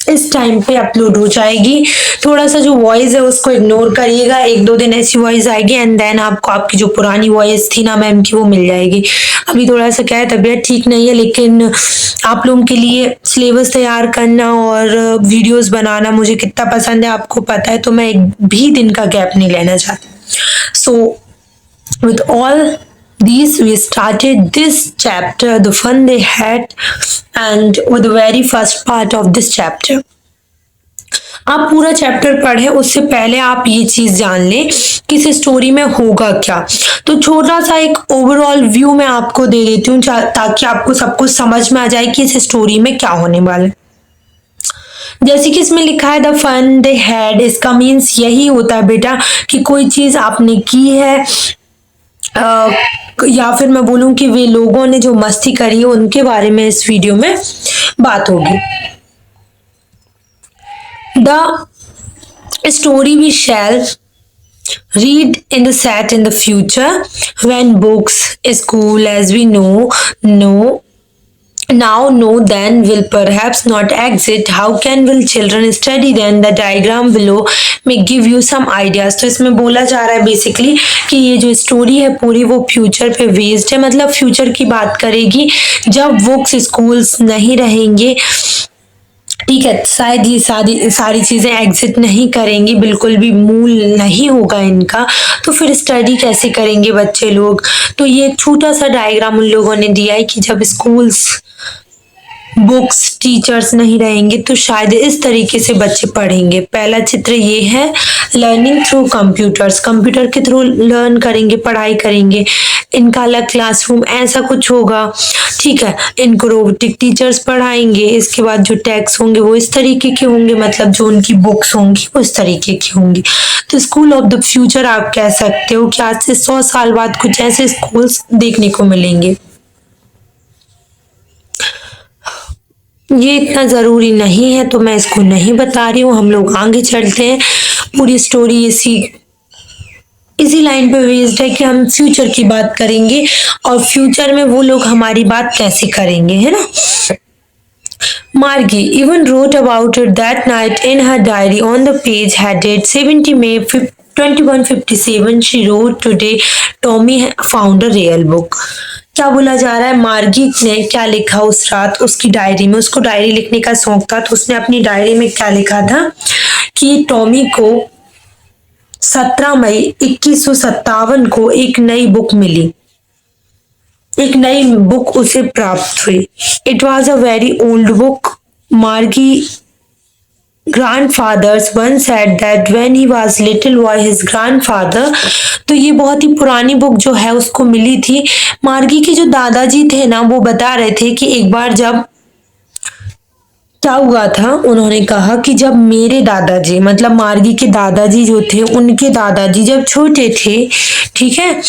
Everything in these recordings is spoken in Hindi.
इस टाइम पे अपलोड हो जाएगी। थोड़ा सा जो वॉइस है उसको इग्नोर करिएगा, 1-2 दिन ऐसी वॉइस आएगी एंड देन आपको आपकी जो पुरानी वॉइस थी ना मैम की वो मिल जाएगी। अभी थोड़ा सा क्या है, तबीयत ठीक नहीं है, लेकिन आप लोगों के लिए सिलेबस तैयार करना और वीडियोस बनाना मुझे कितना पसंद है आपको पता है, तो मैं एक भी दिन का गैप नहीं लेना चाहती। सो with all these we started this chapter, the fun they had, and with the very first part of this chapter। आप पूरा चैप्टर पढ़े उससे पहले आप ये चीज जान लें कि इस स्टोरी में होगा क्या। तो छोटा सा एक ओवरऑल व्यू मैं आपको दे देती हूँ ताकि आपको सब कुछ समझ में आ जाए कि इस स्टोरी में क्या होने वाला है। जैसे कि इसमें लिखा है द फन दे हैड, इसका मीन्स यही होता है बेटा कि कोई चीज आपने की है या फिर मैं बोलूं कि वे लोगों ने जो मस्ती करी है उनके बारे में इस वीडियो में बात होगी। The story we shall read in the set in the future when books, school as we know then will perhaps not exist. How can will children study then? The diagram below may give you some ideas। तो इसमें बोला जा रहा है बेसिकली कि ये जो स्टोरी है पूरी वो फ्यूचर पे बेस्ड है, मतलब फ्यूचर की बात करेगी जब बुक्स स्कूल्स नहीं रहेंगे, ठीक है, शायद ये सारी चीजें एग्जिट नहीं करेंगी, बिल्कुल भी मूल नहीं होगा इनका, तो फिर स्टडी कैसे करेंगे बच्चे लोग। तो ये एक छोटा सा डायग्राम उन लोगों ने दिया है कि जब स्कूल्स बुक्स टीचर्स नहीं रहेंगे तो शायद इस तरीके से बच्चे पढ़ेंगे। पहला चित्र ये है लर्निंग थ्रू कंप्यूटर्स, कंप्यूटर के थ्रू लर्न करेंगे, पढ़ाई करेंगे, इनका अलग क्लासरूम ऐसा कुछ होगा, ठीक है, इनको रोबोटिक टीचर्स पढ़ाएंगे। इसके बाद जो टेक्स्ट होंगे वो इस तरीके के होंगे, मतलब जो उनकी बुक्स होंगी वो इस तरीके की होंगी। तो स्कूल ऑफ द फ्यूचर आप कह सकते हो कि आज से 100 साल बाद कुछ ऐसे स्कूल्स देखने को मिलेंगे। ये इतना ज़रूरी नहीं है तो मैं इसको नहीं बता रही हूँ, हम लोग आगे चलते हैं। पूरी स्टोरी इसी लाइन पे बेस्ड है कि हम फ्यूचर की बात करेंगे और फ्यूचर में वो लोग हमारी बात कैसे करेंगे, है ना। Margie even wrote about it that night in her diary on the page headed 70 May 2157। She wrote today Tommy found a real book। क्या बोला जा रहा है, मार्गी ने क्या लिखा उस रात उसकी डायरी में, उसको डायरी लिखने का शौक था, तो उसने अपनी डायरी में क्या लिखा था कि टॉमी को 17 मई 2157 को एक नई बुक मिली, एक नई बुक उसे प्राप्त हुई। It was a very old book. मार्गी grandfathers once said that when he was little boy his grandfather, तो ये बहुत ही पुरानी बुक जो है उसको मिली थी। मार्गी के जो दादाजी थे ना वो बता रहे थे कि एक बार जब क्या हुआ था, उन्होंने कहा कि जब मेरे दादाजी मतलब मार्गी के दादाजी जो थे उनके दादाजी जब छोटे थे, ठीक है,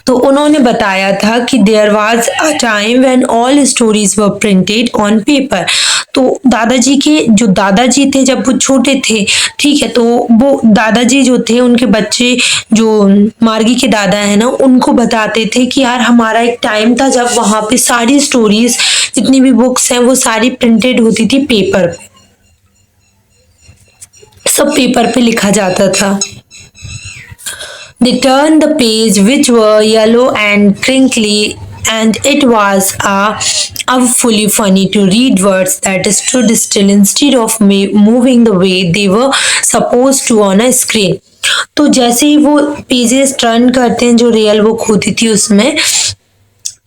तो उन्होंने बताया था कि there was a time when all stories were printed on paper. तो दादाजी के जो दादाजी थे जब वो छोटे थे, ठीक है, तो वो दादाजी जो थे उनके बच्चे जो मार्गी के दादा है ना उनको बताते थे कि यार हमारा एक टाइम था जब वहां पे सारी स्टोरीज जितनी भी बुक्स हैं वो सारी प्रिंटेड होती थी पेपर पे, सब पेपर पे लिखा जाता था। They turned the page which were yellow and crinkly and it was awfully funny to read words that stood still instead of moving the way they were supposed to on a screen। तो जैसे ही वो पेजेस टर्न करते हैं जो रियल बुक होती थी उसमें,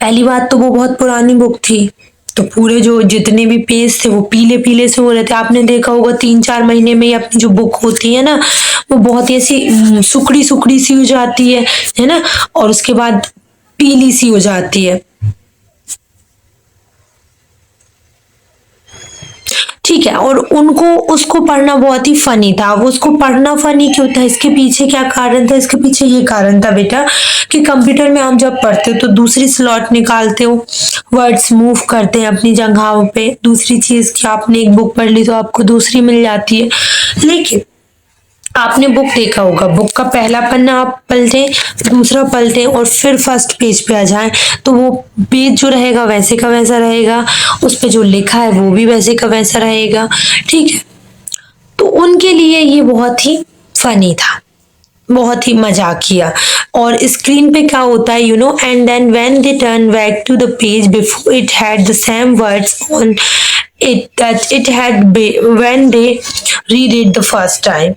पहली बात तो वो बहुत पुरानी बुक थी, तो पूरे जो जितने भी पेज थे वो पीले पीले से हो रहे थे। आपने देखा होगा 3-4 महीने में अपनी जो बुक होती है ना वो बहुत ही ऐसी सुकड़ी सुकड़ी सी हो जाती है ना, और उसके बाद पीली सी हो जाती है, ठीक है, और उनको उसको पढ़ना बहुत ही फनी था। वो उसको पढ़ना फनी क्यों था, इसके पीछे क्या कारण था, इसके पीछे ये कारण था बेटा कि कंप्यूटर में आप जब पढ़ते हो तो दूसरी स्लॉट निकालते हो, वर्ड्स मूव करते हैं अपनी जगहों पे, दूसरी चीज की आपने एक बुक पढ़ ली तो आपको दूसरी मिल जाती है। लेकिन आपने बुक देखा होगा, बुक का पहला पन्ना आप पलटें, दूसरा पलटें और फिर फर्स्ट पेज पे आ जाएं, तो वो पेज जो रहेगा वैसे का वैसा रहेगा, उस पे जो लिखा है वो भी वैसे का वैसा रहेगा। ठीक है, तो उनके लिए ये बहुत ही फनी था, बहुत ही मजाकिया। और स्क्रीन पे क्या होता है, and then when they turn back to the page before it had the same words on it that it had when they read it the first time.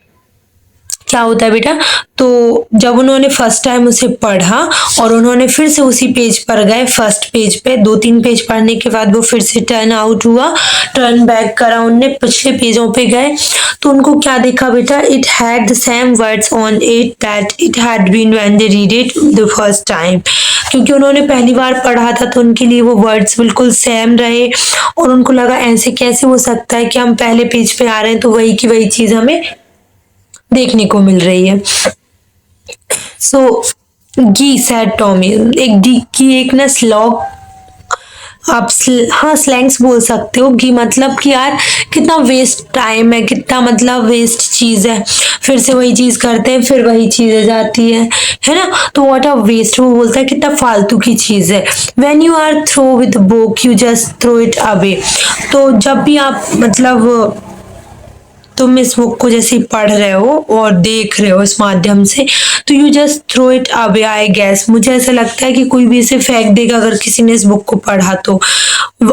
क्या होता है बेटा, तो जब उन्होंने फर्स्ट टाइम उसे पढ़ा और उन्होंने फिर से उसी पेज पर गए, फर्स्ट पेज पे 2-3 पेज पढ़ने के बाद वो फिर से टर्न आउट हुआ, टर्न बैक करा, उनने पिछले पेजों पे गए, तो उनको क्या देखा बेटा, it had the same words on it that it had been when they read it the first time. क्योंकि उन्होंने पहली बार पढ़ा था तो उनके लिए वो वर्ड्स बिल्कुल सेम रहे, और उनको लगा ऐसे कैसे हो सकता है कि हम पहले पेज पे आ रहे हैं तो वही की वही चीज हमें देखने को मिल रही है। सो गी सैड टॉमी, एक डी की एक ना स्लॉग, आप हाँ स्लैंग्स बोल सकते हो। गी मतलब कि यार कितना वेस्ट टाइम है, कितना मतलब वेस्ट चीज है, फिर से वही चीज करते हैं, फिर वही चीज आ जाती है ना, तो व्हाट अ वेस्ट, वो बोलता है कितना फालतू की चीज है। When you are through with book you just throw it away, तो जब भी आप मतलब तुम इस बुक को जैसे पढ़ रहे हो और देख रहे हो इस माध्यम से, तो you just throw it away I guess, मुझे ऐसा लगता है कि कोई भी इसे फेंक देगा अगर किसी ने इस बुक को पढ़ा तो।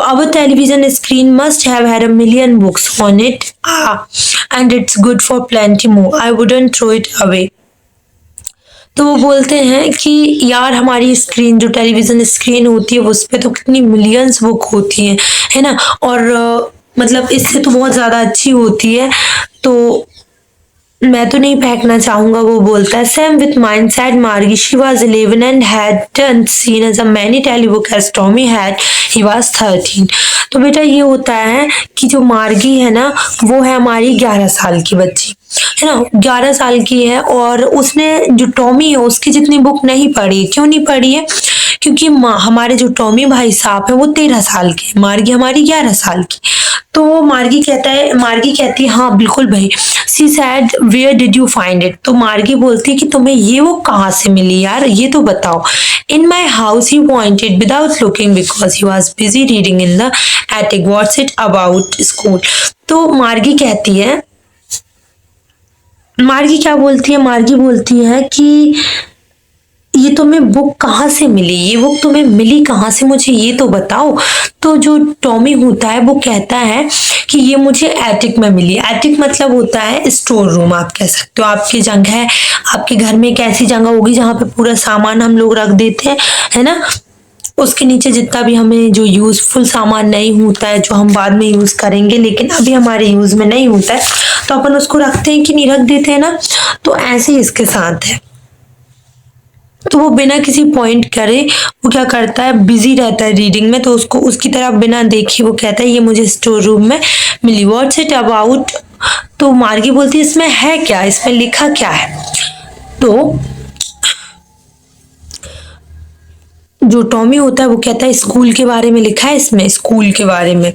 Our television screen must have had a million books on it, and it's good for plenty more. I wouldn't throw it away. तो वो बोलते हैं कि यार हमारी स्क्रीन, जो टेलीविजन स्क्रीन होती है उस पे तो कितनी मिलियंस बुक होती हैं, है ना, और मतलब इससे तो बहुत ज्यादा अच्छी होती है, तो मैं तो नहीं फेंकना चाहूंगा, वो बोलता है। Same with mine said Margie, she was 11 and hadn't seen as many telebooks as Tommy had, he was 13। तो बेटा ये होता है कि जो मार्गी है ना, वो है हमारी 11 साल की बच्ची, है ना, 11 साल की है, और उसने जो टॉमी है उसकी जितनी बुक नहीं पढ़ी। क्यों नहीं पढ़ी है, क्योंकि हमारे जो टॉमी भाई साहब है वो 13 साल के, मार्गी हमारी 11 साल की। तो मार्गी कहती है हाँ बिल्कुल भाई। She said where did you find it, तो मार्गी बोलती है कि तुम्हें ये वो कहाँ से मिली यार, ये तो बताओ। In my house you pointed without looking because you was busy reading in the attic, what's it about school. तो मार्गी कहती है, मार्गी क्या बोलती है, मार्गी बोलती है कि ये तुम्हें बुक कहाँ से मिली, ये बुक तुम्हें मिली कहाँ से, मुझे ये तो बताओ। तो जो टॉमी होता है वो कहता है कि ये मुझे एटिक में मिली। एटिक मतलब होता है स्टोर रूम, आप कह सकते हो। आपकी जगह है, आपके घर में एक ऐसी जगह होगी जहाँ पे पूरा सामान हम लोग रख देते हैं, है ना, उसके नीचे जितना भी हमें जो यूजफुल सामान नहीं होता है, जो हम बाद में यूज करेंगे लेकिन अभी हमारे यूज में नहीं होता है, तो अपन उसको रखते हैं कि नहीं रख देते हैं ना, तो ऐसे ही इसके साथ है। तो वो बिना किसी पॉइंट करे वो क्या करता है, बिजी रहता है रीडिंग में, तो उसको उसकी तरफ बिना देखे वो कहता है ये मुझे स्टोर रूम में मिली, व्हाट्स इट अबाउट। तो मार्गी बोलती है इसमें है क्या, इसमें लिखा क्या है। तो जो टॉमी होता है वो कहता है स्कूल के बारे में लिखा है इसमें, स्कूल के बारे में।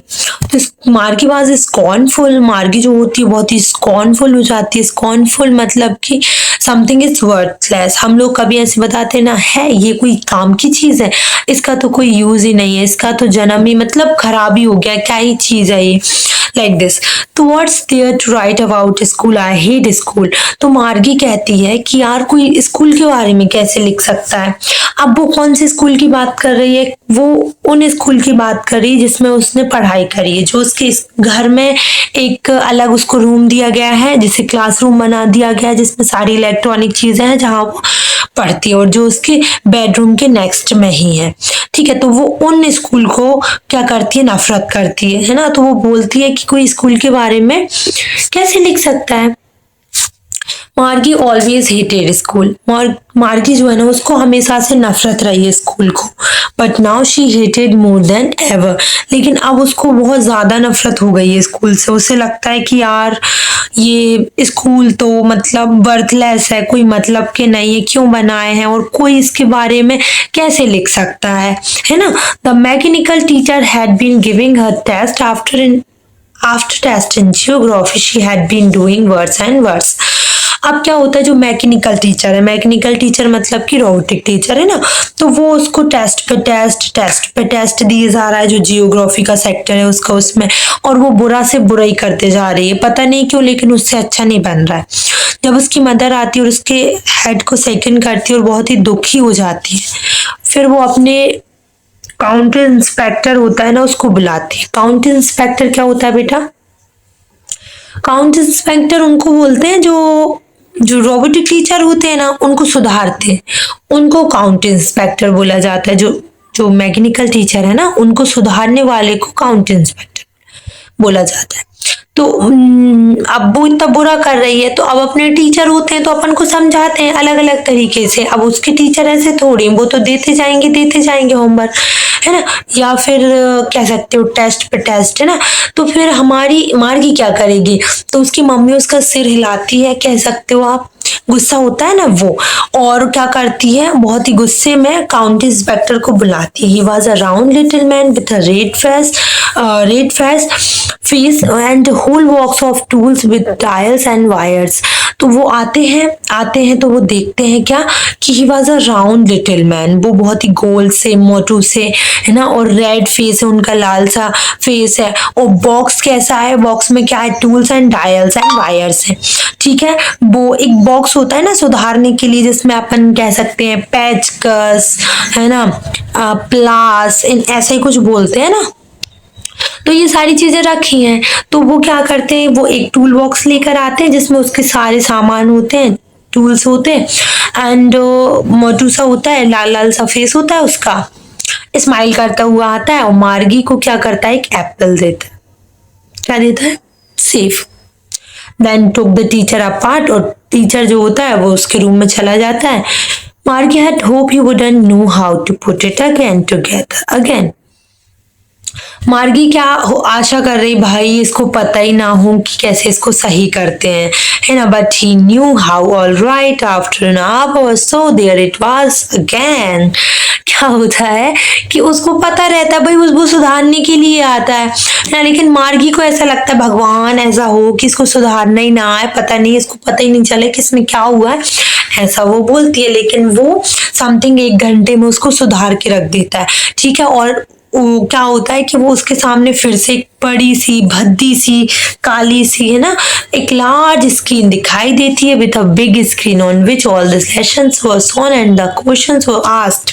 तो मार्गी वाज स्कॉर्नफुल, मार्गी जो होती है बहुत ही स्कॉर्नफुल हो जाती है। स्कॉर्नफुल मतलब कि समथिंग इज वर्थलेस, हम लोग कभी ऐसे बताते ना, है ये कोई काम की चीज है, इसका तो कोई यूज ही नहीं है, इसका तो जन्म ही मतलब खराब ही हो गया, क्या ही चीज है ये, लाइक दिस। तो what's there to write about school, I hate school. तो मार्गी कहती है कि यार कोई स्कूल के बारे में कैसे लिख सकता है। अब वो कौन से स्कूल की बात कर रही है, वो उन स्कूल की बात कर रही है जिसमें उसने पढ़ाई करी है, जो उसके घर में एक अलग उसको रूम दिया गया है, जिसे क्लासरूम बना दिया गया है, जिसमें सारी इलेक्ट्रॉनिक चीजें हैं, जहाँ वो पढ़ती है, और जो उसके बेडरूम के नेक्स्ट में ही है। ठीक है, तो वो उन स्कूल को क्या करती है, नफरत करती है ना। तो वो बोलती है कि कोई स्कूल के बारे में कैसे लिख सकता है। मार्गी ऑलवेज हेटेड स्कूल, मार्गी जो है ना उसको हमेशा से नफरत रही है स्कूल को, but now she hated more than ever. लेकिन अब उसको बहुत ज्यादा नफरत हो गई है स्कूल से, उसे लगता है कि यार ये स्कूल तो मतलब वर्थलेस है, कोई मतलब के नहीं है, क्यों बनाए हैं और कोई इसके बारे में कैसे लिख सकता है ना। The mechanical teacher had been giving her test after test in geography she had been doing worse and worse. अब क्या होता है, जो मैकेनिकल टीचर है, मैकेनिकल टीचर मतलब कि रोबोटिक टीचर है ना, तो वो उसको टेस्ट पे टेस्ट दिए जा रहा है, जो जियोग्राफी का सेक्टर है उसका उसमें, और वो बुरा से बुरा ही करते जा रही है, पता नहीं क्यों, लेकिन उससे अच्छा नहीं बन रहा है। जब उसकी मदर आती है और उसके हेड को सेकंड करती है और बहुत ही दुखी हो जाती है, फिर वो अपने काउंटी इंस्पेक्टर होता है ना उसको बुलाती है। काउंटी इंस्पेक्टर क्या होता है बेटा? काउंटी इंस्पेक्टर उनको बोलते हैं जो जो रोबोटिक टीचर होते हैं ना उनको सुधारते हैं, उनको काउंटी इंस्पेक्टर बोला जाता है। जो जो मैकेनिकल टीचर है ना उनको सुधारने वाले को काउंटी इंस्पेक्टर बोला जाता है। तो अब वो इतना बुरा कर रही है, तो अब अपने टीचर होते हैं तो अपन को समझाते हैं अलग अलग तरीके से। अब उसके टीचर ऐसे थोड़ी, वो तो देते जाएंगे होमवर्क, है ना, या फिर कह सकते हो टेस्ट पे टेस्ट, है ना। तो फिर हमारी मार्गी क्या करेगी, तो उसकी मम्मी उसका सिर हिलाती है, कह सकते हो आप, गुस्सा होता है ना वो, और क्या करती है, बहुत ही गुस्से में काउंटी इंस्पेक्टर को बुलाती है। He was a round little man with a red face and whole box of tools with dials and wires. तो वो आते हैं तो वो देखते हैं क्या, कि ही was a round little man, वो बहुत ही गोल से मोटू से, है ना, और रेड फेस है उनका, लाल सा फेस है, और बॉक्स कैसा है, बॉक्स में क्या है, tools and dials and wires है, ठीक है। वो एक बॉक्स होता है ना सुधारने के लिए, जिसमें अपन कह सकते हैं पेचकस, है ना, प्लास, इन ऐसे ही कुछ बोलते हैं ना। तो ये सारी चीजें रखी हैं, तो वो क्या करते हैं, वो एक टूल बॉक्स लेकर आते हैं जिसमें उसके सारे सामान होते हैं, टूल्स होते हैं, एंड मोटू सा होता है, लाल लाल सा फेस होता है उसका, स्माइल करता हुआ आता है, और मार्गी को क्या करता है, एक एप्पल देता है। क्या देता है? सेफ। Then took the teacher apart, और टीचर जो होता है वो उसके रूम में चला जाता है। Margie had hope he wouldn't know how to put it again together again. Margie क्या आशा कर रही, भाई इसको पता ही ना हो कि कैसे इसको सही करते हैं, है ना, but he knew how. All right, after an hour so there it was again. क्या होता है कि उसको पता रहता है भाई, उसको सुधारने के लिए आता है ना, लेकिन मार्गी को ऐसा लगता है भगवान ऐसा हो कि इसको सुधारना ही ना आए, पता नहीं, इसको पता ही नहीं चले कि इसमें क्या हुआ है, ऐसा वो बोलती है। लेकिन वो समथिंग 1 घंटे में उसको सुधार के रख देता है, ठीक है। और वो क्या होता है कि वो उसके सामने फिर से एक बड़ी सी भद्दी सी काली सी, है ना, एक लार्ज स्क्रीन दिखाई देती है, with a big screen on which all the lessons were shown and the questions were asked.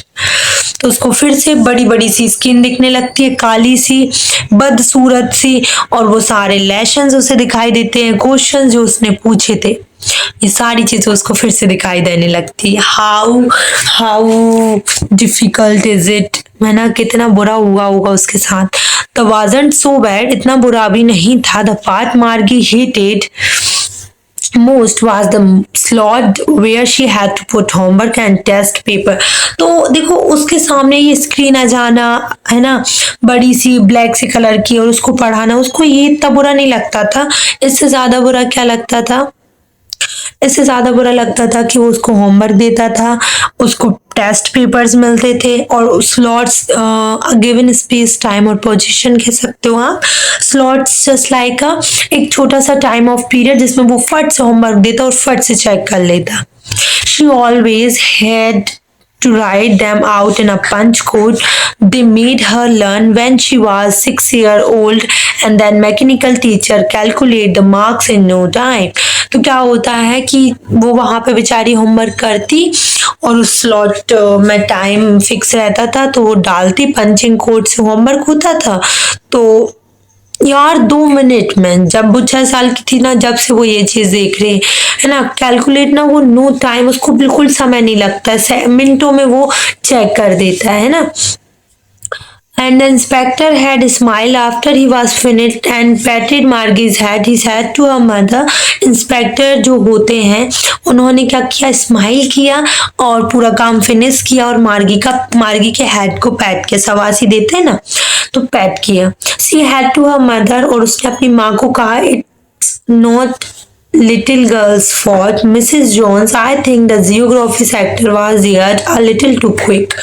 तो उसको फिर से बड़ी बड़ी सी स्क्रीन दिखने लगती है, काली सी बदसूरत सी, और वो सारे लेसन्स उसे दिखाई देते हैं, क्वेश्चंस जो उसने पूछे थे, ये सारी चीजें उसको फिर से दिखाई देने लगती है। How how difficult is it, है ना, कितना बुरा हुआ होगा उसके साथ। द वाजंट सो बैड, इतना बुरा भी नहीं था। द पार्ट मार्गी hated most was the slot where she had to put homework and test paper। तो देखो उसके सामने ये स्क्रीन आ जाना, है ना, बड़ी सी ब्लैक सी कलर की, और उसको पढ़ाना, उसको ये इतना बुरा नहीं लगता था। इससे ज्यादा बुरा क्या लगता था, इससे ज्यादा बुरा लगता था कि वो उसको होमवर्क देता था, उसको टेस्ट पेपर्स मिलते थे, और स्लॉट्स, गिवन स्पेस, टाइम और पोजीशन कह सकते हो आप। स्लॉट्स जस्ट लाइक एक छोटा सा टाइम ऑफ पीरियड जिसमें वो फट से होमवर्क देता और फट से चेक कर लेता। She always had to write them out in a punch code they made her learn when she was 6 years old, and then mechanical teacher calculate the marks in no time। तो क्या होता है कि वो वहां पे बेचारी होमवर्क करती, और उस स्लॉट में टाइम फिक्स रहता था, तो वो डालती, पंचिंग कोड से होमवर्क होता था। तो यार 2 मिनट में, जब वो 6 साल की थी ना, जब से वो ये चीज देख रही है ना, कैलकुलेट ना, वो नो टाइम, उसको बिल्कुल समय नहीं लगता है, मिनटों में वो चेक कर देता है ना। And the inspector had smiled after he was finished and patted Margie's head. He said to her mother, inspector जो होते हैं उन्होंने क्या किया, स्माइल किया और पूरा काम फिनिश किया, और मार्गी के हेड को पैट किया, शबाशी देते हैं ना, तो पैट किया। She had to her mother, और उसने अपनी माँ को कहा, it's not little girl's fault, Mrs. Jones, I think the geography sector was here a little too quick।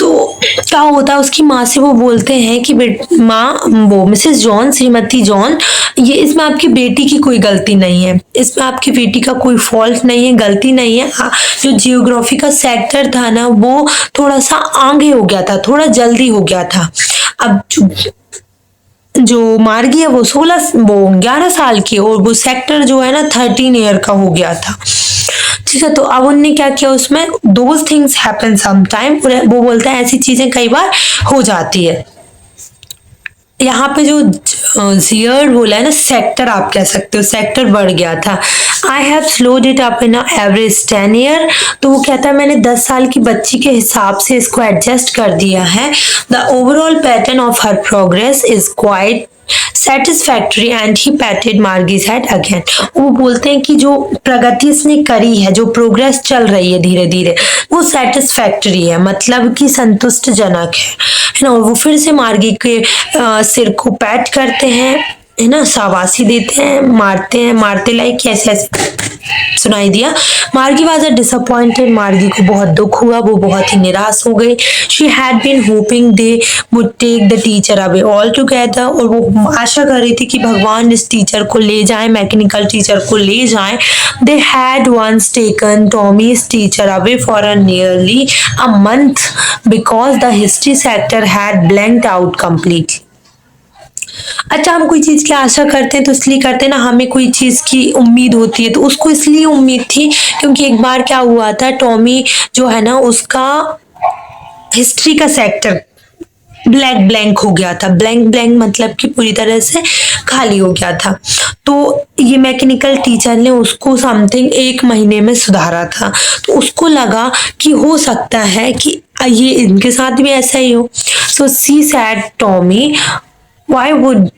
तो क्या होता है, उसकी माँ से वो बोलते हैं कि माँ, वो मिसेस जॉन, श्रीमती जॉन, ये इसमें आपकी बेटी की कोई गलती नहीं है, इसमें आपकी बेटी का कोई फॉल्ट नहीं है, गलती नहीं है। जो जियोग्राफी का सेक्टर था ना, वो थोड़ा सा आगे हो गया था, थोड़ा जल्दी हो गया था। अब जो मार्गी है वो 11 साल की, और वो सेक्टर जो है ना 13 ईयर का हो गया था। ठीक है, तो अब उनने क्या किया, उसमें दोज थिंग्स हैपन समटाइम, वो बोलता है ऐसी चीजें कई बार हो जाती है। यहाँ पे जो जियर बोला है ना, सेक्टर आप कह सकते हो, सेक्टर बढ़ गया था। I have slowed it up in average 10 year, तो वो कहता है मैंने 10 साल की बच्ची के हिसाब से इसको एडजस्ट कर दिया है। The overall pattern of her progress is quite satisfactory and he patted Margie's head again. वो बोलते हैं कि जो प्रगति इसने करी है, जो प्रोग्रेस चल रही है धीरे धीरे, वो सेटिस्फैक्ट्री है, मतलब कि संतुष्टजनक है ना। और वो फिर से मार्गी के सिर को पैट करते हैं, है ना, शाबाशी देते हैं, मारते लाइक ऐसे ऐसे सुनाई दिया। मार्गी वॉज अ डिसअपॉइंटेड, मार्गी को बहुत दुख हुआ, वो बहुत ही निराश हो गई। She had been hoping they would take the teacher away all together, और वो आशा कर रही थी कि भगवान इस टीचर को ले जाए, मैकेनिकल टीचर को ले जाए। They had once taken Tommy's teacher away for a nearly a month because the history sector had blanked out completely. अच्छा, हम कोई चीज की आशा करते हैं तो इसलिए करते हैं ना, हमें कोई चीज की उम्मीद होती है, तो उसको इसलिए उम्मीद थी क्योंकि एक बार क्या हुआ था, टॉमी जो है ना, उसका हिस्ट्री का सेक्टर ब्लैंक हो गया था। ब्लैंक मतलब कि पूरी तरह से खाली हो गया था। तो ये मैकेनिकल टीचर ने उसको समथिंग 1 महीने में सुधारा था, तो उसको लगा कि हो सकता है कि ये इनके साथ भी ऐसा ही हो। So she said Tommy, why would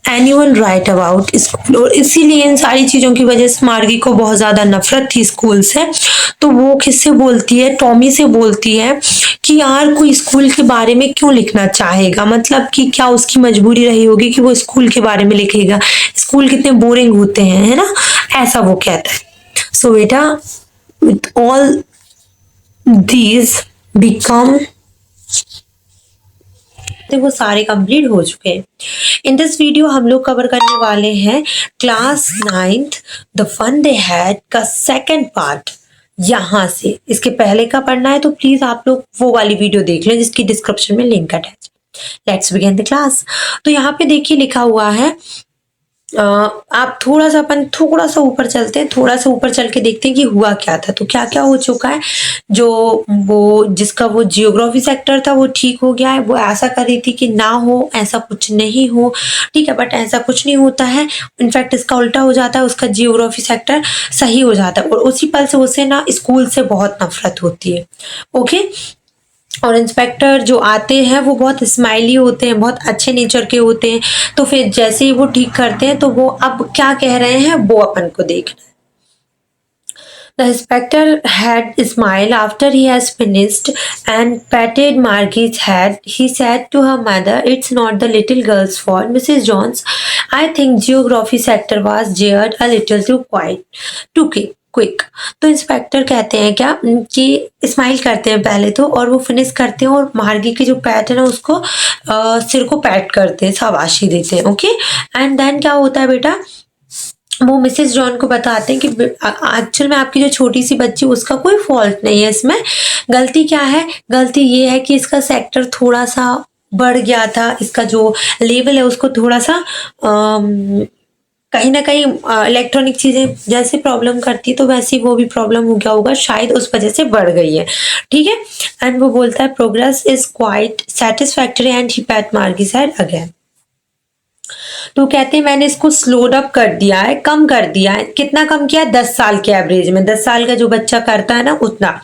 anyone write about school. और इसीलिए इन सारी चीजों की वजह से मार्गी को बहुत ज्यादा नफरत थी स्कूल से। तो वो किससे बोलती है, टॉमी से बोलती है कि यार कोई स्कूल के बारे में क्यों लिखना चाहेगा, मतलब कि क्या उसकी मजबूरी रही होगी कि वो स्कूल के बारे में लिखेगा, स्कूल कितने बोरिंग होते हैं, है ना, ऐसा वो कहता है। सो बेटा, विथ ऑल दीज बिकम, तो वो सारे कंप्लीट हो चुके हैं। इन दिस वीडियो हम लोग कवर करने वाले हैं class 9th the fun they had का सेकंड पार्ट। यहाँ से इसके पहले का पढ़ना है तो प्लीज आप लोग वो वाली वीडियो देख लें जिसकी डिस्क्रिप्शन में link attach. Let's begin the class. तो यहाँ पे देखिए लिखा हुआ है, आप थोड़ा सा ऊपर चलते हैं, थोड़ा सा ऊपर चल के देखते हैं कि हुआ क्या था। तो क्या क्या हो चुका है, जो वो जिसका वो जियोग्राफी सेक्टर था वो ठीक हो गया है। वो ऐसा कर रही थी कि ना हो, ऐसा कुछ नहीं हो, ठीक है, बट ऐसा कुछ नहीं होता है। इनफैक्ट इसका उल्टा हो जाता है, उसका जियोग्राफी सेक्टर सही हो जाता है और उसी पल से उसे ना स्कूल से बहुत नफरत होती है। ओके, और इंस्पेक्टर जो आते हैं वो बहुत स्माइली होते हैं, बहुत अच्छे नेचर के होते हैं। तो फिर जैसे ही वो ठीक करते हैं तो वो अब क्या कह रहे हैं वो अपन को देखना है। The inspector had smiled after he has finished and patted Margie's head. He said to her mother, "It's not the little girl's fault, Mrs. Jones. I think geography sector was jeered a little too quick. तो इंस्पेक्टर कहते हैं क्या कि स्माइल करते हैं पहले तो, और वो फिनिश करते हैं और मार्गी की जो पैट है ना उसको सिर को पैट करते हैं, शाबाशी देते हैं। ओके, एंड देन क्या होता है बेटा, वो मिसेस जॉन को बताते हैं कि एक्चुअल में आपकी जो छोटी सी बच्ची उसका कोई फॉल्ट नहीं है, इसमें गलती क्या है, गलती ये है कि इसका सेक्टर थोड़ा सा बढ़ गया था, इसका जो लेवल है उसको थोड़ा सा कहीं ना कहीं इलेक्ट्रॉनिक चीजें जैसे प्रॉब्लम करती है तो वैसी वो भी प्रॉब्लम हो गया होगा, शायद उस वजह से बढ़ गई है। ठीक है, एंड वो बोलता है progress is quite satisfactory and he PAT मार्गी सेड अगेन। तो कहते हैं मैंने इसको स्लोड अप कर दिया है, कम कर दिया है। कितना कम किया, 10 साल के एवरेज में, 10 साल का जो बच्चा करता है ना उतना।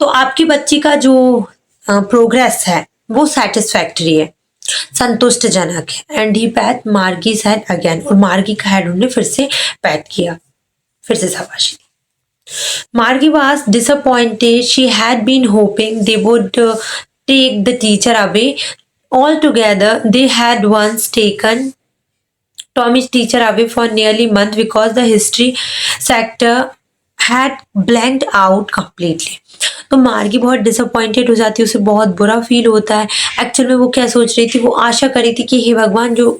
तो आपकी बच्ची का जो प्रोग्रेस है वो सेटिस्फैक्टरी है, संतुष्टजनक है। एंड ही पैट मार्गी हेड अगेन, और मार्गी का हेड उन्होंने फिर से पैट किया, फिर से शाबाशी। मार्गी was disappointed. She had been hoping they would take the teacher away altogether. They had once taken Tommy's teacher away for nearly a month because the history sector had blanked out completely. तो मार्गी बहुत डिसअपॉइंटेड हो जाती है, उसे बहुत बुरा फील होता है। एक्चुअल में वो क्या सोच रही थी, वो आशा कर रही थी कि हे भगवान जो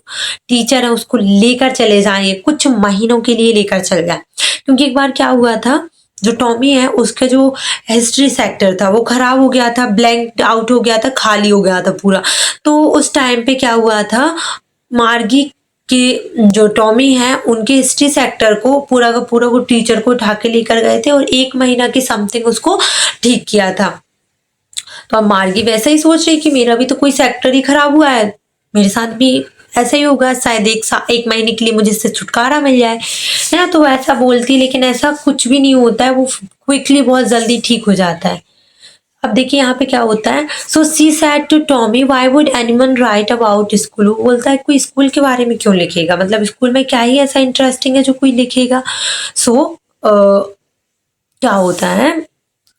टीचर है उसको लेकर चले जाएं, कुछ महीनों के लिए लेकर चले जाए। क्योंकि एक बार क्या हुआ था, जो टॉमी है उसका जो हिस्ट्री सेक्टर था वो खराब हो गया था, ब्लैंक आउट हो गया था, खाली हो गया था पूरा। तो उस टाइम पे क्या हुआ था, मार्गी कि जो टॉमी है उनके हिस्ट्री सेक्टर को पूरा का पूरा वो टीचर को उठा के लेकर गए थे और 1 महीना की समथिंग उसको ठीक किया था। तो अब मार्गी वैसा ही सोच रही कि मेरा भी तो कोई सेक्टर ही खराब हुआ है, मेरे साथ भी ऐसा ही होगा, शायद 1 महीने के लिए मुझे इससे छुटकारा मिल जाए, है ना। तो वैसा बोलती, लेकिन ऐसा कुछ भी नहीं होता है, वो क्विकली बहुत जल्दी ठीक हो जाता है। अब देखिए यहाँ पे क्या होता है, so she said to Tommy why would anyone write about school. वो बोलता है कोई स्कूल के बारे में क्यों लिखेगा, मतलब स्कूल में क्या ही ऐसा इंटरेस्टिंग है जो कोई लिखेगा। सो क्या होता है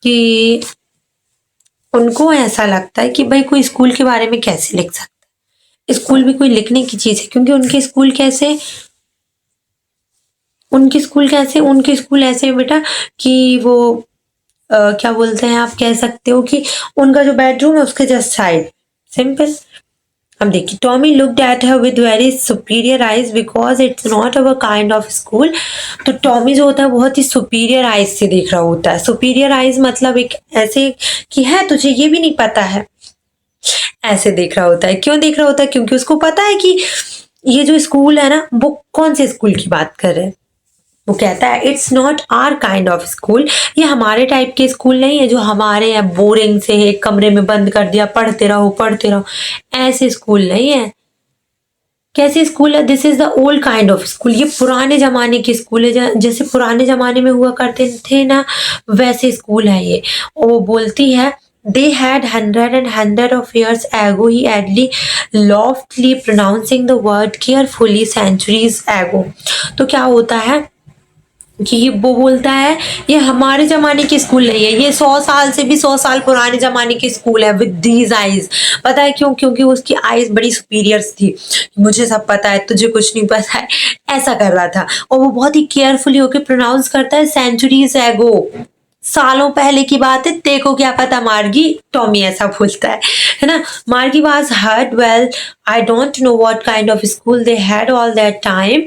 कि उनको ऐसा लगता है कि भाई कोई स्कूल के बारे में कैसे लिख सकता है, स्कूल भी कोई लिखने की चीज है, क्योंकि उनके स्कूल ऐसे है बेटा कि वो क्या बोलते हैं, आप कह सकते हो कि उनका जो बेडरूम है उसके जस्ट साइड, सिंपल। अब देखिए, Tommy looked at her with very superior eyes because it's not our kind of school. तो टॉमी जो होता है बहुत ही सुपीरियर आइज से देख रहा होता है। सुपीरियर आइज मतलब एक ऐसे कि है तुझे ये भी नहीं पता है, ऐसे देख रहा होता है। क्यों देख रहा होता है, क्योंकि उसको पता है कि ये जो स्कूल है ना वो कौन से स्कूल की बात कर रहे हैं। वो कहता है it's not our kind of school, ये हमारे टाइप के स्कूल नहीं है जो हमारे यहाँ बोरिंग से एक कमरे में बंद कर दिया, पढ़ते रहो, ऐसे स्कूल नहीं है। कैसे स्कूल है, this is the old kind of school, ये पुराने जमाने के स्कूल है, जैसे पुराने जमाने में हुआ करते थे ना वैसे स्कूल है ये। और वो बोलती है they had hundred of years ago, he addly loftily pronouncing the word carefully centuries ago। तो क्या होता है कि ये वो बोलता है ये हमारे जमाने की स्कूल नहीं है, ये 100 साल से भी 100 साल पुराने जमाने की स्कूल है विद दीज आईज। पता है क्यों, क्योंकि उसकी आईज बड़ी सुपीरियर्स थी, मुझे सब पता है तुझे कुछ नहीं पता है, ऐसा कर रहा था। और वो बहुत ही केयरफुली होके प्रोनाउंस करता है सेंचुरीज एगो, सालों पहले की बात है, देखो क्या पता मार्गी, टॉमी ऐसा बोलता है ना। Margie was hurt, well I don't know what kind of school they had all that time.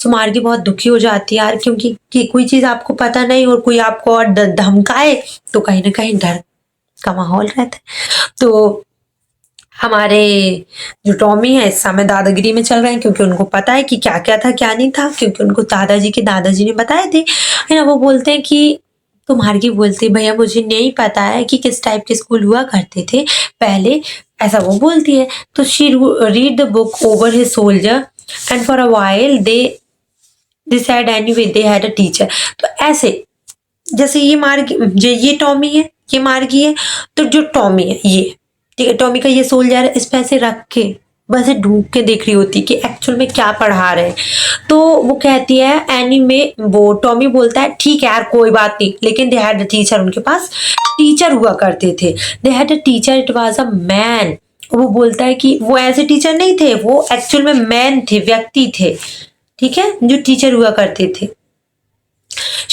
तो मार्गी बहुत दुखी हो जाती है यार, क्योंकि कि कोई चीज आपको पता नहीं और कोई आपको और धमकाए तो कहीं ना कहीं डर का माहौल रहता है। तो हमारे जो टॉमी है इस समय दादागिरी में चल रहे हैं, क्योंकि उनको पता है कि क्या क्या था क्या नहीं था, क्योंकि उनको दादाजी ने बताए थे, है ना। वो बोलते हैं कि तो मार्गी बोलती भैया मुझे नहीं पता है कि किस टाइप के स्कूल हुआ करते थे पहले, ऐसा वो बोलती है। तो she read the book over his soldier and for a while they said anyway they had a teacher. तो ऐसे जैसे ये टॉमी है, ये मार्गी है, तो जो टॉमी है ये ठीक है, टॉमी का ये सोल्जर है, इस पे ऐसे रख के बस ढूंढ के देख रही होती कि एक्चुअल में क्या पढ़ा रहे हैं। तो वो कहती है एनीमे, वो टॉमी बोलता है ठीक है यार कोई बात नहीं, लेकिन दे हैड अ टीचर, उनके पास टीचर हुआ करते थे। They had a teacher, it was a man. वो बोलता है कि वो ऐसे टीचर नहीं थे, वो एक्चुअल में मैन थे, व्यक्ति थे, ठीक है, जो टीचर हुआ करते थे।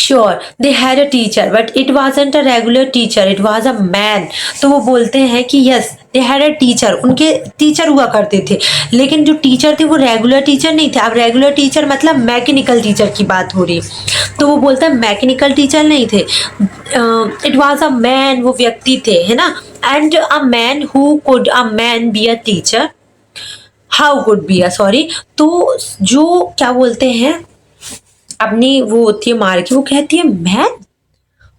Sure, they had a teacher, but it wasn't a regular teacher, it was a man। तो वो बोलते हैं कि yes, they had a teacher, उनके टीचर हुआ करते थे, लेकिन जो टीचर थे वो रेगुलर टीचर नहीं थे। अब रेगुलर टीचर मतलब मैकेनिकल टीचर की बात हो रही है। तो वो बोलता है मैकेनिकल टीचर नहीं थे, इट वॉज अ मैन, वो व्यक्ति थे, है ना। And a man who could a man be a teacher, how could be a, sorry. तो जो क्या बोलते हैं अपनी वो होती है मार्गी, वो कहती है मैन,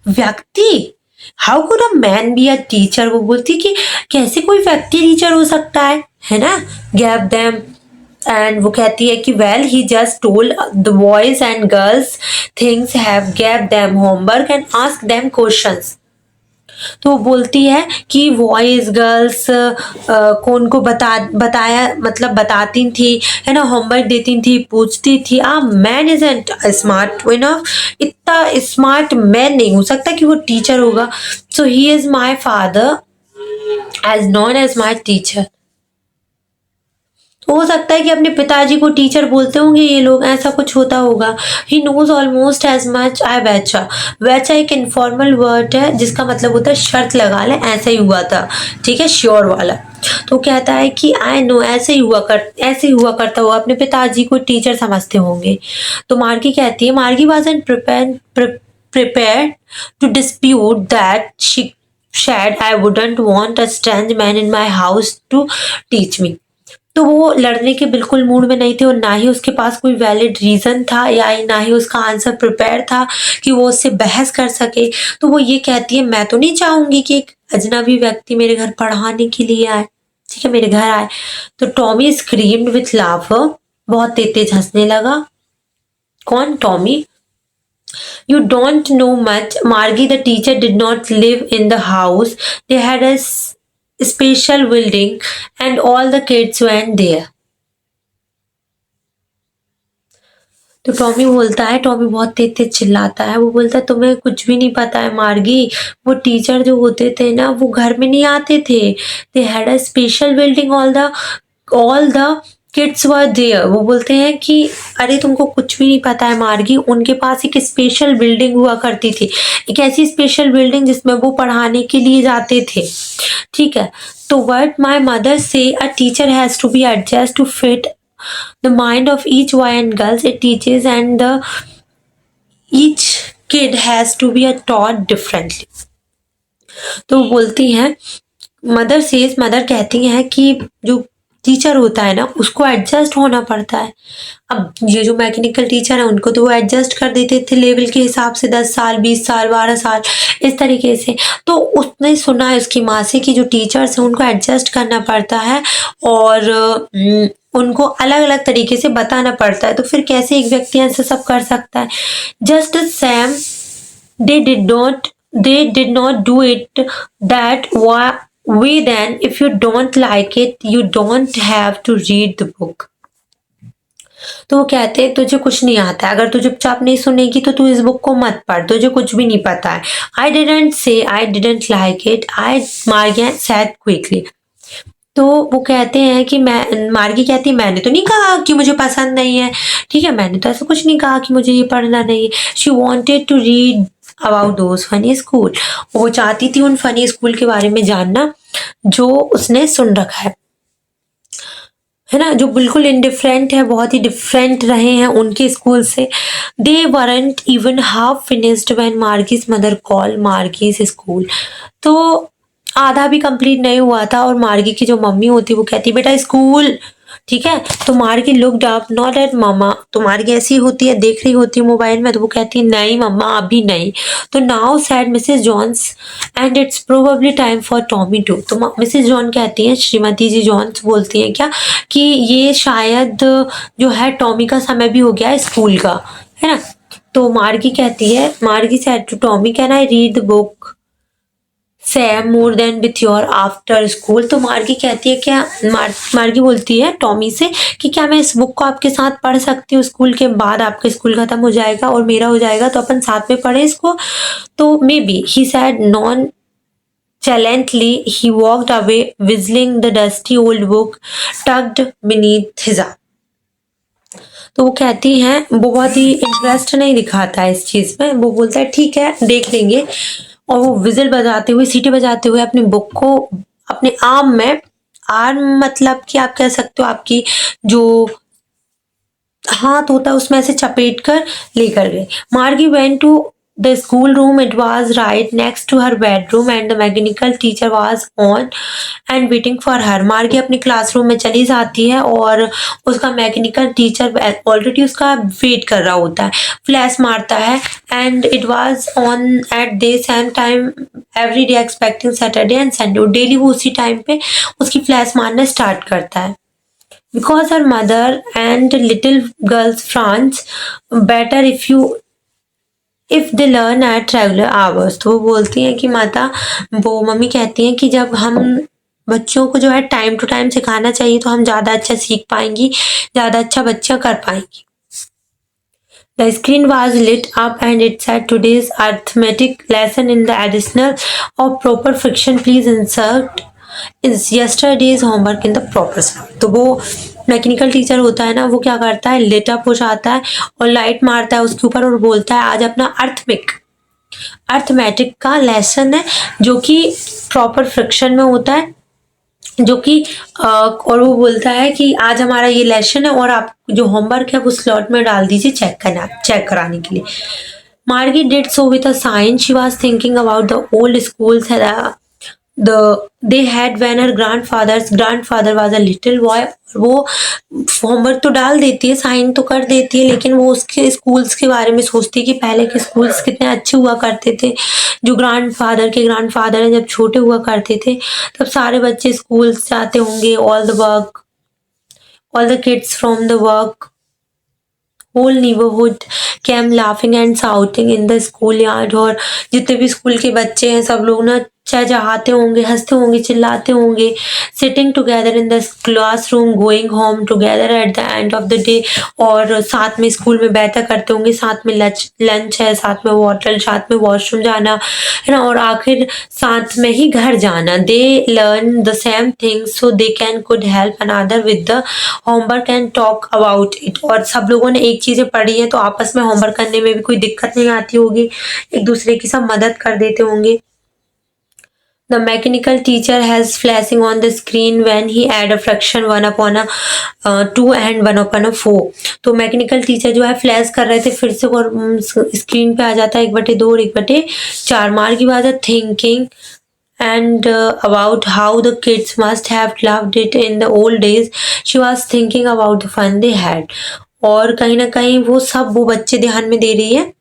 व्यक्ति, how could a man be a teacher. वो बोलती कि कैसे कोई व्यक्ति टीचर हो सकता है ना। गैव देम, एंड वो कहती है कि well he just told the boys and girls things, have gave them homework and ask them questions. तो वो बोलती है कि बॉयज गर्ल्स को उनको बताया मतलब बताती थी, है ना, होमवर्क देती थी, पूछती थी। A man isn't smart enough, इतना स्मार्ट मैन नहीं हो सकता कि वो टीचर होगा। So he is my father as known as my teacher. तो हो सकता है कि अपने पिताजी को टीचर बोलते होंगे ये लोग, ऐसा कुछ होता होगा। He knows almost as much I betcha. Betcha एक इनफॉर्मल वर्ड है जिसका मतलब होता है शर्त लगा ले, ऐसा ही हुआ था, ठीक है, श्योर वाला। तो कहता है कि आई नो, ऐसे ही हुआ करता हुआ, अपने पिताजी को टीचर समझते होंगे। तो मार्गी कहती है, मार्गी wasn't prepared to dispute that. She said I wouldn't want a strange man in my house to teach me. तो वो लड़ने के बिल्कुल मूड में नहीं थे और ना ही उसके पास कोई वैलिड रीजन था या ना ही उसका आंसर प्रिपेयर था कि वो उससे बहस कर सके। तो वो ये कहती है, मैं तो नहीं चाहूंगी कि एक अजनबी व्यक्ति मेरे घर पढ़ाने के लिए आए, ठीक है, मेरे घर आए। तो टॉमी स्क्रीम्ड विथ लाफर, बहुत तेज तेज हंसने लगा। कौन? Tommy. You don't know much. Margie, the teacher, did not live in the house. They had a special building and all the kids went there. तो टॉमी बोलता है, टॉमी बहुत तेज तेज चिल्लाता है, वो बोलता है तुम्हें कुछ भी नहीं पता है मार्गी, वो टीचर जो होते थे ना वो घर में नहीं आते थे। They had a special building, all the kids were there. वो बोलते हैं कि अरे तुमको कुछ भी नहीं पता है मार्गी, उनके पास एक स्पेशल बिल्डिंग हुआ करती थी, एक ऐसी स्पेशल बिल्डिंग जिसमें वो पढ़ाने के लिए जाते थे, ठीक है। तो व्हाट माय मदर से, a teacher has to be adjust to fit the mind of each boy and girls it teaches, and each kid has to be taught differently. तो बोलती हैं, मदर कहती हैं कि जो टीचर होता है ना उसको एडजस्ट होना पड़ता है। अब ये जो मैकेनिकल टीचर है उनको तो वो एडजस्ट कर देते थे लेवल के हिसाब से, 10 साल 20 साल 12 साल इस तरीके से। तो उसने सुना है उसकी माँ से कि जो टीचर्स हैं उनको एडजस्ट करना पड़ता है और उनको अलग अलग तरीके से बताना पड़ता है। तो फिर कैसे एक व्यक्ति ऐसा सब कर सकता है? Just Sam they did not do it that way. Then if you don't like it you don't have to read the book. तो वो कहते हैं तुझे कुछ नहीं आता है, अगर तू चुपचाप नहीं सुनेगी तो तू इस बुक को मत पढ़, तुझे कुछ भी नहीं पता है। I didn't say I didn't like it, Margie said quickly. तो वो कहते हैं कि मार्गी कहती है मैंने तो नहीं कहा कि मुझे पसंद नहीं है, ठीक है, मैंने तो ऐसा कुछ नहीं कहा कि मुझे ये पढ़ना नहीं है। She wanted to read about those funny school, वो चाहती थी उन फनी स्कूल के बारे में जानना जो उसने सुन रखा है ना, जो बिल्कुल इनडिफरेंट है, बहुत ही डिफरेंट रहे हैं उनके स्कूल से। They weren't even half finished when Margie's mother call Margie's school. तो आधा भी कंप्लीट नहीं हुआ था और मार्गी की जो मम्मी होती वो कहती बेटा स्कूल, ठीक है। तो मार्गी लुक्ड अप नॉट एट मम्मा, तो मार्गी ऐसी होती है देख रही होती है मोबाइल में, तो वो कहती है नहीं मम्मा अभी नहीं। तो now said Mrs Jones and it's probably time for Tommy to. तो मिसेस जॉन कहती हैं, श्रीमती जी जॉन्स बोलती हैं क्या कि ये शायद जो है टॉमी का समय भी हो गया है स्कूल का, है ना। तो मार्गी कहती है, Margie said to Tommy can I read the book some more then with your after school. तो मार्गी कहती है क्या, मार्गी बोलती है टॉमी से कि क्या मैं इस बुक को आपके साथ पढ़ सकती हूँ स्कूल के बाद, आपका स्कूल खत्म हो जाएगा और मेरा हो जाएगा तो अपन साथ में पढ़े इसको। तो maybe he said nonchalantly he walked away whistling the dusty old book tucked beneath his arm. तो वो कहती हैं, वो बहुत ही इंटरेस्ट नहीं दिखाता है इस चीज में, वो बोलता है ठीक है देख लेंगे, और वो विजिल बजाते हुए सीटी बजाते हुए अपनी बुक को अपने आर्म में, आर्म मतलब कि आप कह सकते हो आपकी जो हाथ होता है उसमें ऐसे चपेट कर लेकर गए। Margie went to the school room, it was right next to her bedroom and the mechanical teacher was on and waiting for her. Margie अपनी क्लासरूम में चली जाती है और उसका मैकेनिकल टीचर ऑलरेडी उसका वेट कर रहा होता है, फ्लैश मारता है and it was on at the same time every day expecting Saturday and Sunday. Daily वो उसी टाइम पे उसकी फ्लैश मारना स्टार्ट करता है। Because her mother and little girls France better if they learn at regular hours। तो वो बोलती हैं कि मम्मी कहती हैं कि जब हम बच्चों को जो है टाइम टू टाइम सिखाना चाहिए तो हम ज़्यादा अच्छा सीख पाएंगी, ज़्यादा अच्छा बच्चा कर पाएंगी। The screen was lit up and it said today's arithmetic lesson in the additional of proper friction please insert is yesterday's homework in the proper slot। तो वो मैकेनिकल टीचर होता है ना, वो क्या करता है, लेट अप हो जाता है और लाइट मारता है उसके ऊपर और बोलता है आज अपना अर्थमेटिक का लेसन है जो कि प्रॉपर फ्रिक्शन में होता है, जो कि और वो बोलता है कि आज हमारा ये लेसन है और आप जो होमवर्क है वो स्लॉट में डाल दीजिए चेक कराने के लिए। Margit did so with a sign. She was thinking about the old schools they had when her grandfather's grandfather was a little boy. वो होमवर्क तो डाल देती है, साइन तो कर देती है, लेकिन वो उसके स्कूल्स के बारे में सोचती है कि पहले के स्कूल्स कितने अच्छे हुआ करते थे। जो ग्रैंडफादर जब छोटे हुआ करते थे तब सारे बच्चे स्कूल्स जाते होंगे, all the kids from the work whole neighborhood came laughing and shouting in the schoolyard। और जितने भी स्कूल के बच्चे हैं सब लोग ना चहचहाते होंगे, हंसते होंगे, चिल्लाते होंगे। Sitting together in the classroom, going home together at the end of the day. और साथ में स्कूल में बैठा करते होंगे, साथ में लंच है, साथ में बॉटल, साथ में वॉशरूम जाना है ना, और आखिर साथ में ही घर जाना। They learn the same thing so they can could help another with the homework and talk about it. और सब लोगों ने एक चीजें पढ़ी है तो आपस में होमवर्क करने में भी कोई दिक्कत नहीं आती होगी, एक दूसरे की सब मदद कर देते होंगे। The mechanical teacher has flashing on the screen when he add a fraction 1/2 and 1/4। तो मैकेनिकल टीचर जो है फ्लैश कर रहे थे, फिर से और स्क्रीन पे आ जाता है 1/2 और 1/4। मार की बात है thinking and about how the kids must have loved it in the old days। she was thinking about the fun they had। और कहीं ना कहीं वो बच्चे ध्यान में दे रही है,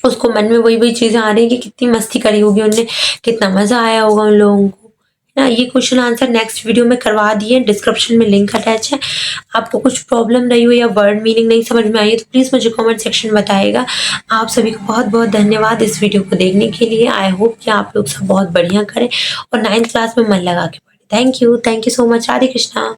उसको मन में वही चीजें आ रही है कि कितनी मस्ती करी होगी उनने, कितना मजा आया होगा उन लोगों को ना। ये क्वेश्चन आंसर नेक्स्ट वीडियो में करवा दिए, डिस्क्रिप्शन में लिंक अटैच है। आपको कुछ प्रॉब्लम रही हो या वर्ड मीनिंग नहीं समझ में आई है तो प्लीज मुझे कमेंट सेक्शन में बताइएगा। आप सभी को बहुत बहुत धन्यवाद इस वीडियो को देखने के लिए। आई होप कि आप लोग सब बहुत बढ़िया करें और 9th क्लास में मन लगा के पढ़े। Thank you so much. Radhe Krishna.